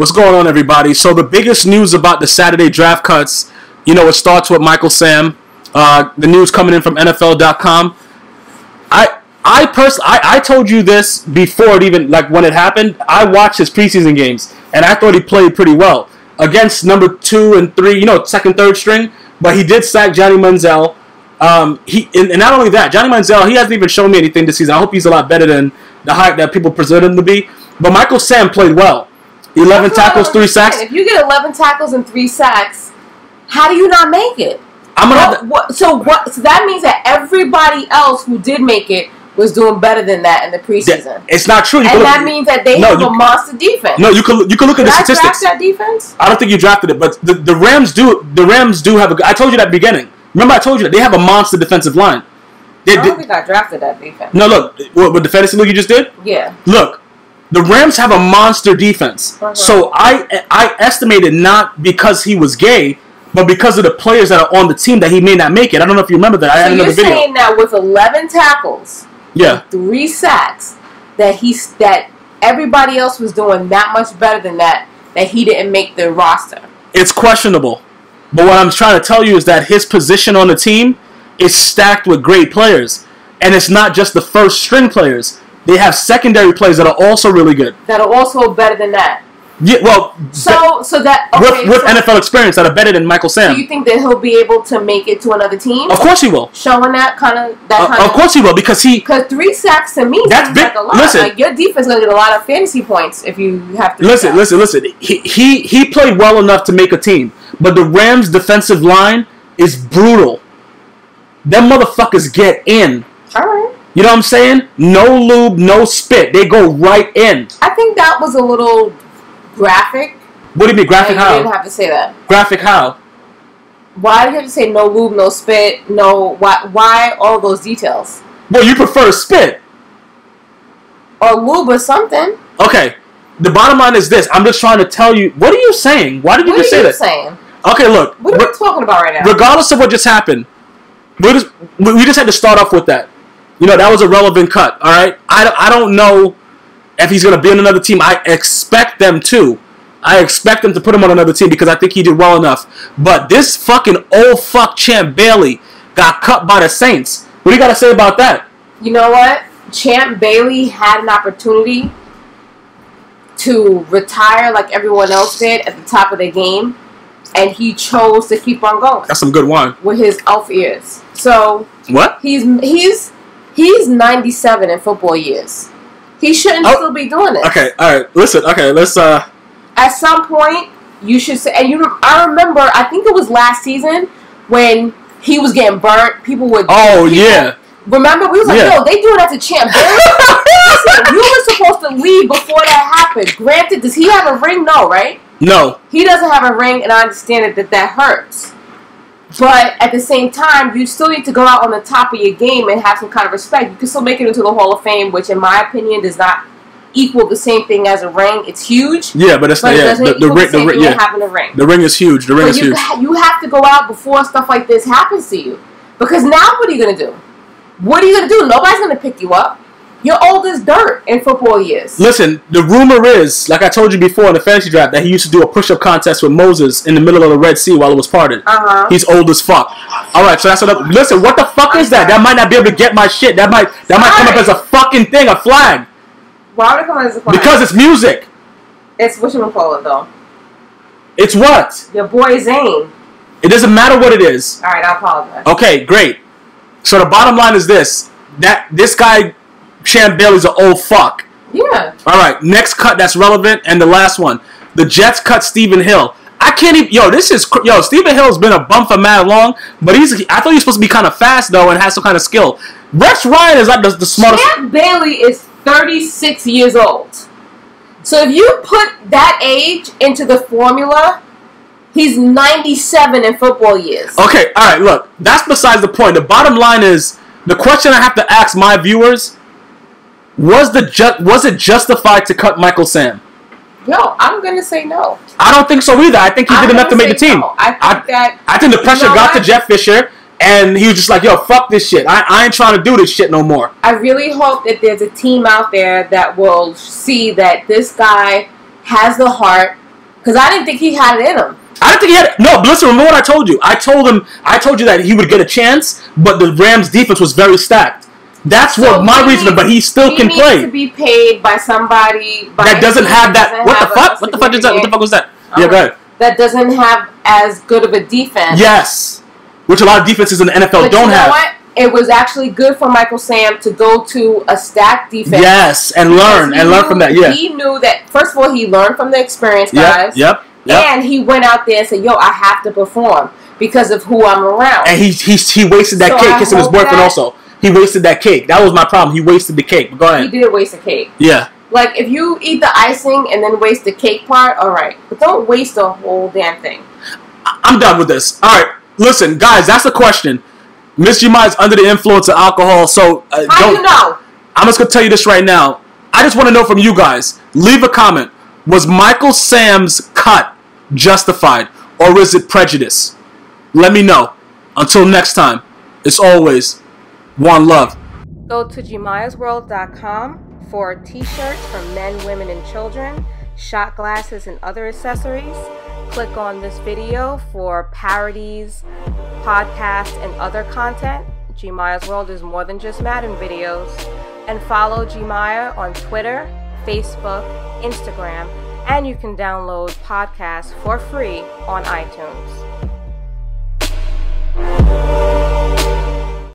What's going on, everybody? So the biggest news about the Saturday draft cuts, you know, it starts with Michael Sam. The news coming in from NFL.com. I told you this before it even, like, when it happened. I watched his preseason games, and I thought he played pretty well against number 2 and 3, you know, second, third string. But he did sack Johnny Manziel. And not only that, Johnny Manziel, he hasn't even shown me anything this season. I hope he's a lot better than the hype that people present him to be. But Michael Sam played well. 11 tackles, 3 sacks. If you get 11 tackles and 3 sacks, how do you not make it? So that means that everybody else who did make it was doing better than that in the preseason. It's not true. That means that they have a monster defense. No, you can look at the statistics. Did I draft that defense? I don't think you drafted it, but the Rams do. The Rams do have a. I told you that at the beginning. Remember, I told you that they have a monster defensive line. I don't think I drafted that defense. No, look, what the fantasy league you just did? Yeah. Look, the Rams have a monster defense. So I estimated not because he was gay, but because of the players that are on the team that he may not make it. I don't know if you remember that. I had another video. So you're saying that with 11 tackles, and 3 sacks, that everybody else was doing that much better than that he didn't make the roster? It's questionable. But what I'm trying to tell you is that his position on the team is stacked with great players. And it's not just the first string players. They have secondary players that are also really good. That are also better than that. Yeah, well, with NFL experience that are better than Michael Sam. Do you think that he'll be able to make it to another team? Of course he will. Showing that kind of. Of course he will, because 3 sacks to me seems like a lot. Listen, like your defense is gonna get a lot of fantasy points if you have to. Listen. He played well enough to make a team, but the Rams' defensive line is brutal. Them motherfuckers get in. All right. You know what I'm saying? No lube, no spit. They go right in. I think that was a little graphic. What do you mean graphic? How? You didn't have to say that. Graphic how? Why did you have to say no lube, no spit, no? Why all those details? Well, you prefer spit or lube or something. Okay. The bottom line is this. I'm just trying to tell you. What are you saying? Why did you just say that? What are you saying? Okay, look. What are we talking about right now? Regardless of what just happened, we just had to start off with that. You know, that was a relevant cut. All right. I don't know if he's going to be on another team. I expect them to. I expect them to put him on another team because I think he did well enough. But this fucking old fuck Champ Bailey got cut by the Saints. What do you got to say about that? You know what? Champ Bailey had an opportunity to retire like everyone else did at the top of the game, and he chose to keep on going. That's some good wine. With his elf ears. So what? He's 97 in football years. He shouldn't still be doing this. Okay, all right. Listen, okay, let's At some point, you should say. And I remember. I think it was last season when he was getting burnt. People would. Yeah. Remember, we was like, yo, they doing that to Champ Bailey. Listen, you were supposed to leave before that happened. Granted, does he have a ring? No, right? No. He doesn't have a ring, and I understand that hurts. But at the same time, you still need to go out on the top of your game and have some kind of respect. You can still make it into the Hall of Fame, which, in my opinion, does not equal the same thing as a ring. It's huge. Yeah, but it's not. Yeah, the ring. Yeah, having a ring. The ring is huge. The ring is huge. You have to go out before stuff like this happens to you, because now what are you gonna do? What are you gonna do? Nobody's gonna pick you up. You're old as dirt in football years. Listen, the rumor is, like I told you before in the fantasy draft, that he used to do a push-up contest with Moses in the middle of the Red Sea while it was parted. He's old as fuck. All right, so that's what. Listen, what the fuck is that? That might not be able to get my shit. That might come up as a fucking thing, a flag. Why would it come up as a flag? Because it's music. It's whatchamacallit, though. It's what? Your boy Zane. It doesn't matter what it is. All right, I apologize. Okay, great. So the bottom line is this: that this guy, Champ Bailey's an old fuck. Yeah. All right, next cut that's relevant, and the last one. The Jets cut Stephen Hill. I can't even. Stephen Hill's been a bum for mad long, but I thought he was supposed to be kind of fast though and has some kind of skill. Rex Ryan is like the smartest. Champ Bailey is 36 years old. So if you put that age into the formula, he's 97 in football years. Okay, all right. Look, that's besides the point. The bottom line is the question I have to ask my viewers: was it justified to cut Michael Sam? No, I'm gonna say no. I don't think so either. I think he did enough to make the team. No. I think the pressure got to Jeff Fisher, and he was just like, "Yo, fuck this shit. I ain't trying to do this shit no more." I really hope that there's a team out there that will see that this guy has the heart Because I didn't think he had it in him. I didn't think he had it. No, but listen, remember what I told you? I told you that he would get a chance, but the Rams' defense was very stacked. That's what my reason, but he still can play. He needs to be paid by somebody that doesn't have that. What the fuck? What the fuck is that? What the fuck was that? Yeah, go ahead. That doesn't have as good of a defense. Yes, which a lot of defenses in the NFL but don't you know have. What? It was actually good for Michael Sam to go to a stacked defense. Yes, and learn from that. Yeah, he knew that. First of all, he learned from the experienced guys. Yep. And he went out there and said, "Yo, I have to perform because of who I'm around." And he wasted that cake kissing his boyfriend. Also, he wasted that cake. That was my problem. He wasted the cake. But go ahead. He did waste the cake. Yeah. Like if you eat the icing and then waste the cake part, all right, but don't waste the whole damn thing. I'm done with this. All right, listen, guys. That's the question. Miss Jemima is under the influence of alcohol, so how do you know? I'm just gonna tell you this right now. I just want to know from you guys. Leave a comment. Was Michael Sam's cut justified, or is it prejudice? Let me know. Until next time, it's always one love. Go to GmiasWorld.com for t-shirts for men, women, and children, shot glasses, and other accessories. Click on this video for parodies, podcasts, and other content. GmiasWorld is more than just Madden videos. And follow Gmia on Twitter, Facebook, Instagram, and you can download podcasts for free on iTunes.